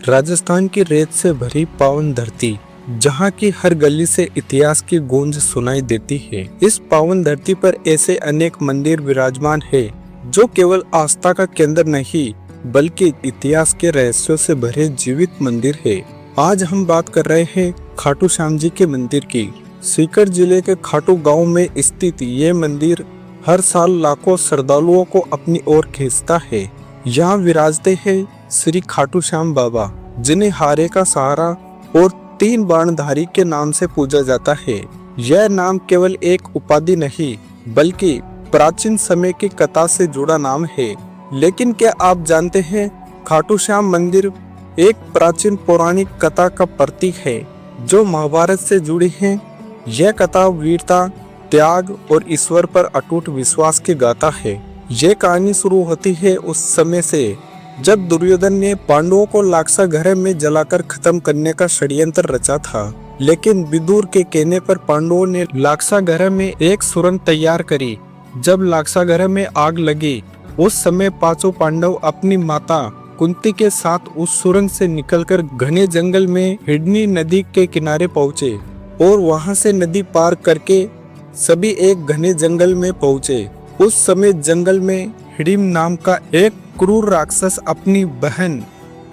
राजस्थान की रेत से भरी पावन धरती, जहाँ की हर गली से इतिहास की गूंज सुनाई देती है। इस पावन धरती पर ऐसे अनेक मंदिर विराजमान है जो केवल आस्था का केंद्र नहीं बल्कि इतिहास के रहस्यों से भरे जीवित मंदिर है। आज हम बात कर रहे हैं खाटू श्याम जी के मंदिर की। सीकर जिले के खाटू गांव में स्थित ये मंदिर हर साल लाखों श्रद्धालुओं को अपनी ओर खींचता है। यहाँ विराजते हैं श्री खाटू श्याम बाबा, जिन्हें हारे का सहारा और 3 बाणधारी के नाम से पूजा जाता है। यह नाम केवल एक उपाधि नहीं बल्कि प्राचीन समय की कथा से जुड़ा नाम है। लेकिन क्या आप जानते हैं, खाटू श्याम मंदिर एक प्राचीन पौराणिक कथा का प्रतीक है जो महाभारत से जुड़ी है। यह कथा वीरता, त्याग और ईश्वर पर अटूट विश्वास की गाथा है। यह कहानी शुरू होती है उस समय से जब दुर्योधन ने पांडवों को लाक्षागृह घर में जलाकर खत्म करने का षड्यंत्र रचा था। लेकिन विदुर के कहने पर पांडवों ने लाक्षागृह घर में एक सुरंग तैयार करी। जब लाक्षागृह घर में आग लगी, उस समय 5 पांडव अपनी माता कुंती के साथ उस सुरंग से निकलकर घने जंगल में हिडनी नदी के किनारे पहुँचे और वहां से नदी पार करके सभी एक घने जंगल में पहुँचे। उस समय जंगल में हिडिंब नाम का एक क्रूर राक्षस अपनी बहन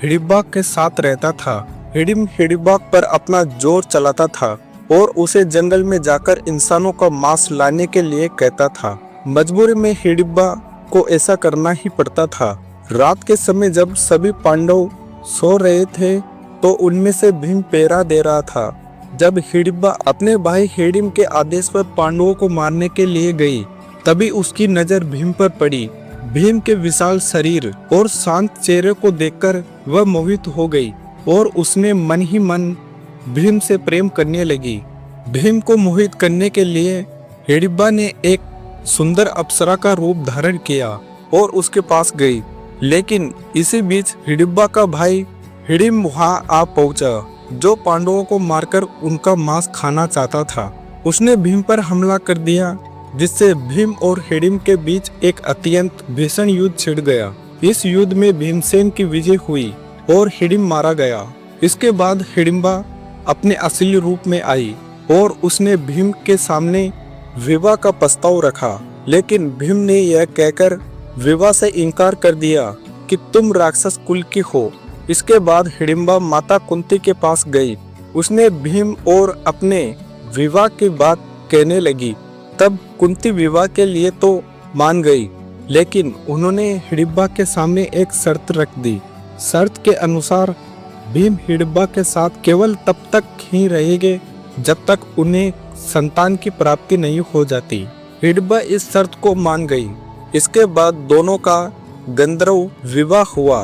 हिडिंबा के साथ रहता था। हिडिंब हिडिंबा पर अपना जोर चलाता था और उसे जंगल में जाकर इंसानों का मांस लाने के लिए कहता था। मजबूरी में हिडिंबा को ऐसा करना ही पड़ता था। रात के समय जब सभी पांडव सो रहे थे तो उनमें से भीम पहरा दे रहा था। जब हिडिंबा अपने भाई हिडिंब के आदेश पर पांडवों को मारने के लिए गई, तभी उसकी नजर भीम पर पड़ी। भीम के विशाल शरीर और शांत चेहरे को देखकर वह मोहित हो गई और उसने मन ही मन भीम से प्रेम करने लगी। भीम को मोहित करने के लिए हिडिंबा ने एक सुंदर अप्सरा का रूप धारण किया और उसके पास गई। लेकिन इसी बीच हिडिंबा का भाई हिडिंब वहां आ पहुंचा, जो पांडवों को मारकर उनका मांस खाना चाहता था। उसने भीम पर हमला कर दिया, जिससे भीम और हिडिंब के बीच एक अत्यंत भीषण युद्ध छिड़ गया। इस युद्ध में भीमसेन की विजय हुई और हिडिंब मारा गया। इसके बाद हिडिंबा अपने असली रूप में आई और उसने भीम के सामने विवाह का प्रस्ताव रखा। लेकिन भीम ने यह कहकर विवाह से इनकार कर दिया कि तुम राक्षस कुल की हो। इसके बाद हिडिंबा माता कुंती के पास गई। उसने भीम और अपने विवाह की बात कहने लगी। तब कुंती विवाह के लिए तो मान गई, लेकिन उन्होंने हिडिंबा के सामने एक शर्त रख दी। शर्त के अनुसार भीम हिडिंबा के साथ केवल तब तक ही रहेंगे जब तक उन्हें संतान की प्राप्ति नहीं हो जाती। हिडिंबा इस शर्त को मान गई। इसके बाद दोनों का गंधर्व विवाह हुआ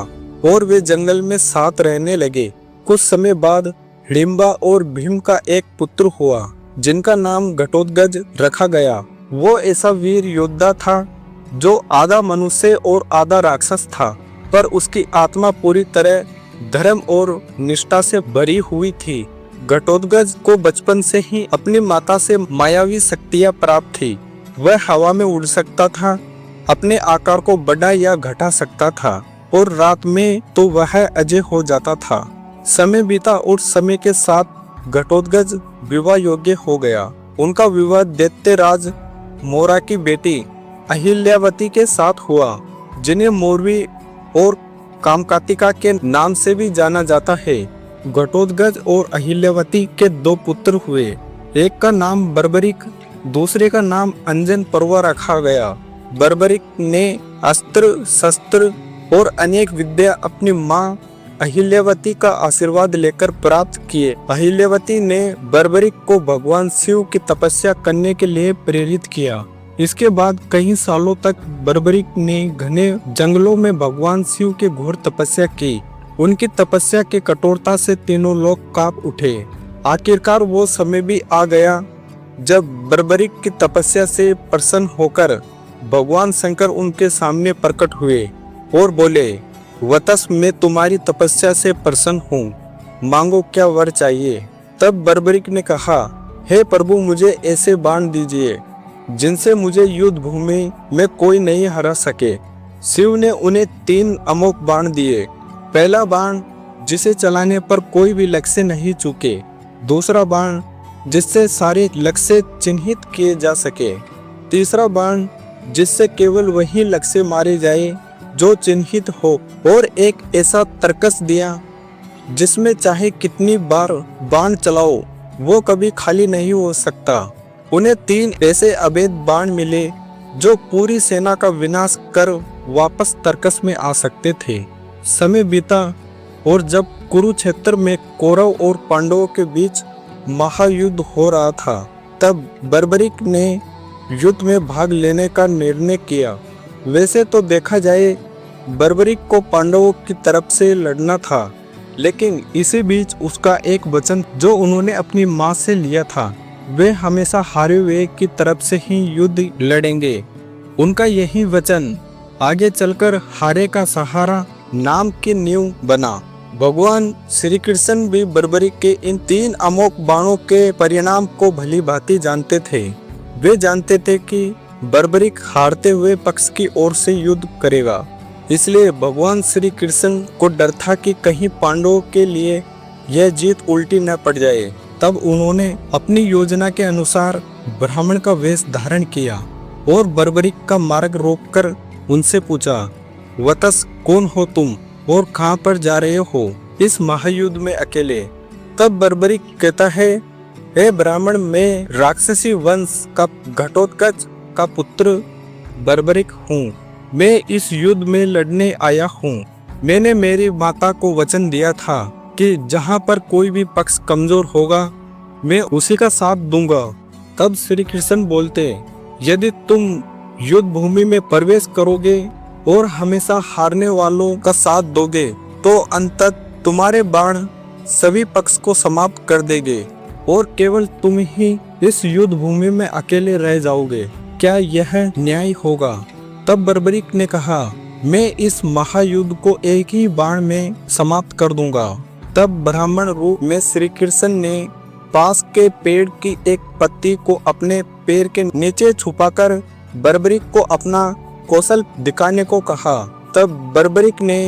और वे जंगल में साथ रहने लगे। कुछ समय बाद हिडिंबा और भीम का एक पुत्र हुआ जिनका नाम घटोत्कच रखा गया। वो ऐसा वीर योद्धा था जो आधा मनुष्य और आधा राक्षस था, पर उसकी आत्मा पूरी तरह धर्म और निष्ठा से भरी हुई थी। घटोत्कच को बचपन से ही अपनी माता से मायावी शक्तियां प्राप्त थी। वह हवा में उड़ सकता था, अपने आकार को बढ़ा या घटा सकता था और रात में तो वह अजय हो जाता था। समय बीता और समय के साथ घटोत्कच विवाह योग्य हो गया। उनका विवाह दैत्यराज मोरा की बेटी अहिल्यावती के साथ हुआ, जिन्हें मोरवी और कामकातिका के नाम से भी जाना जाता है। घटोत्कच और अहिल्यावती के 2 पुत्र हुए। एक का नाम बर्बरिक, दूसरे का नाम अंजन पर्वा रखा गया। बर्बरिक ने अस्त्र शस्त्र और अनेक विद्या अपनी माँ अहिल्यावती का आशीर्वाद लेकर प्राप्त किए। अहिल्यावती ने बर्बरिक को भगवान शिव की तपस्या करने के लिए प्रेरित किया। इसके बाद कई सालों तक बर्बरिक ने घने जंगलों में भगवान शिव की घोर तपस्या की। उनकी तपस्या की कठोरता से तीनों लोग कांप उठे। आखिरकार वो समय भी आ गया जब बर्बरिक की तपस्या से प्रसन्न होकर भगवान शंकर उनके सामने प्रकट हुए और बोले, वत्स मैं तुम्हारी तपस्या से प्रसन्न हूँ, मांगो क्या वर चाहिए। तब बर्बरिक ने कहा, हे प्रभु मुझे ऐसे बाण दीजिए जिनसे मुझे युद्ध भूमि में कोई नहीं हरा सके। शिव ने उन्हें 3 अमोघ बाण दिए। पहला बाण जिसे चलाने पर कोई भी लक्ष्य नहीं चूके, दूसरा बाण जिससे सारे लक्ष्य चिन्हित किए जा सके, तीसरा बाण जिससे केवल वही लक्ष्य मारे जाए जो चिन्हित हो, और एक ऐसा तर्कस दिया जिसमें चाहे कितनी बार बाण चलाओ वो कभी खाली नहीं हो सकता। उन्हें 3 ऐसे अवैध बाण मिले जो पूरी सेना का विनाश कर वापस तर्कस में आ सकते थे। समय बीता और जब कुरुक्षेत्र में कौरव और पांडवों के बीच महायुद्ध हो रहा था, तब बर्बरीक ने युद्ध में भाग लेने का निर्णय किया। वैसे तो देखा जाए बर्बरीक को पांडवों की तरफ से लड़ना था, लेकिन इसी बीच उसका एक वचन जो उन्होंने अपनी माँ से लिया था, वे हमेशा हारे हुए की तरफ से ही युद्ध लड़ेंगे। उनका यही वचन आगे चलकर हारे का सहारा नाम की नींव बना। भगवान श्री कृष्ण भी बर्बरीक के इन 3 अमोघ बाणों के परिणाम को भली भांति जानते थे। वे जानते थे कि बर्बरीक हारते हुए पक्ष की ओर से युद्ध करेगा, इसलिए भगवान श्री कृष्ण को डर था कि कहीं पांडवों के लिए यह जीत उल्टी न पड़ जाए। तब उन्होंने अपनी योजना के अनुसार ब्राह्मण का वेश धारण किया और बर्बरीक का मार्ग रोककर उनसे पूछा, वत्स कौन हो तुम और कहां पर जा रहे हो इस महायुद्ध में अकेले? तब बर्बरीक कहता है, हे ब्राह्मण, मैं राक्षसी वंश का घटोत्कच का पुत्र बर्बरीक हूँ। मैं इस युद्ध में लड़ने आया हूँ। मैंने मेरी माता को वचन दिया था कि जहाँ पर कोई भी पक्ष कमजोर होगा मैं उसी का साथ दूंगा। तब श्री कृष्ण बोलते, यदि तुम युद्ध भूमि में प्रवेश करोगे और हमेशा हारने वालों का साथ दोगे तो अंततः तुम्हारे बाण सभी पक्ष को समाप्त कर देंगे और केवल तुम ही इस युद्ध भूमि में अकेले रह जाओगे। क्या यह न्याय होगा? तब बर्बरीक ने कहा, मैं इस महायुद्ध को एक ही बाण में समाप्त कर दूंगा। तब ब्राह्मण रूप में श्री कृष्ण ने पास के पेड़ की एक पत्ती को अपने पैर के नीचे छुपाकर बर्बरीक को अपना कौशल दिखाने को कहा। तब बर्बरीक ने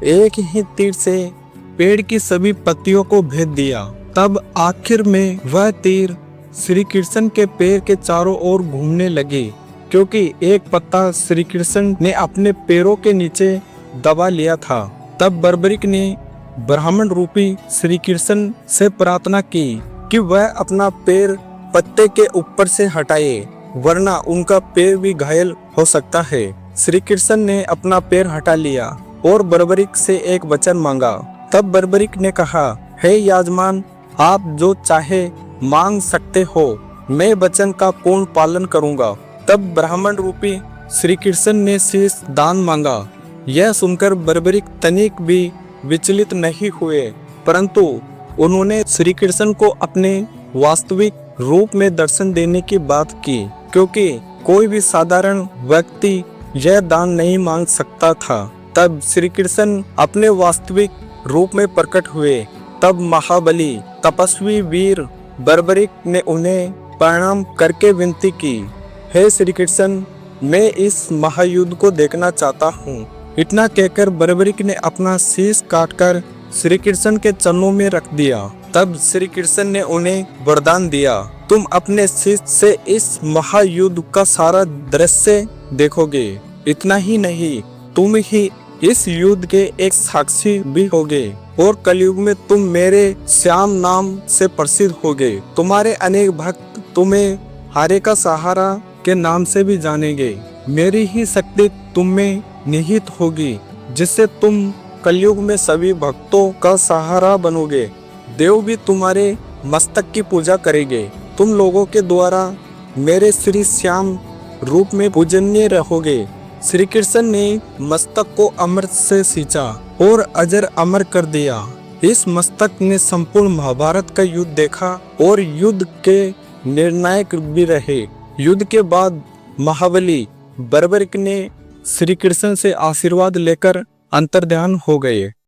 एक ही तीर से पेड़ की सभी पत्तियों को भेद दिया। तब आखिर में वह तीर श्री कृष्ण के पैर के चारों ओर घूमने लगी, क्योंकि एक पत्ता श्री कृष्ण ने अपने पैरों के नीचे दबा लिया था। तब बर्बरीक ने ब्राह्मण रूपी श्री कृष्ण से प्रार्थना की कि वह अपना पैर पत्ते के ऊपर से हटाए, वरना उनका पैर भी घायल हो सकता है। श्री कृष्ण ने अपना पैर हटा लिया और बर्बरीक से एक वचन मांगा। तब बर्बरीक ने कहा, हे यजमान, आप जो चाहे मांग सकते हो, मैं वचन का पूर्ण पालन करूंगा। तब ब्राह्मण रूपी श्री कृष्ण ने शीश दान मांगा। यह सुनकर बर्बरीक तनिक भी विचलित नहीं हुए, परंतु उन्होंने श्री कृष्ण को अपने वास्तविक रूप में दर्शन देने की बात की, क्योंकि कोई भी साधारण व्यक्ति यह दान नहीं मांग सकता था। तब श्री कृष्ण अपने वास्तविक रूप में प्रकट हुए। तब महाबली तपस्वी वीर बर्बरीक ने उन्हें प्रणाम करके विनती की, हे श्री कृष्ण, मैं इस महायुद्ध को देखना चाहता हूँ। इतना कहकर बर्बरीक ने अपना शीश काटकर श्री कृष्ण के चरणों में रख दिया। तब श्री कृष्ण ने उन्हें वरदान दिया, तुम अपने शीश से इस महायुद्ध का सारा दृश्य देखोगे। इतना ही नहीं, तुम ही इस युद्ध के एक साक्षी भी होगे और कलयुग में तुम मेरे श्याम नाम से प्रसिद्ध होगे। तुम्हारे अनेक भक्त तुम्हें हारे का सहारा के नाम से भी जानेंगे। मेरी ही शक्ति तुम में निहित होगी, जिससे तुम कलयुग में सभी भक्तों का सहारा बनोगे। देव भी तुम्हारे मस्तक की पूजा करेंगे। तुम लोगों के द्वारा मेरे श्री श्याम रूप में पूजनीय रहोगे। श्री कृष्ण ने मस्तक को अमृत से सींचा और अजर अमर कर दिया। इस मस्तक ने संपूर्ण महाभारत का युद्ध देखा और युद्ध के निर्णायक भी रहे। युद्ध के बाद महाबली बर्बरीक ने श्री कृष्ण से आशीर्वाद लेकर अंतर्ध्यान हो गए।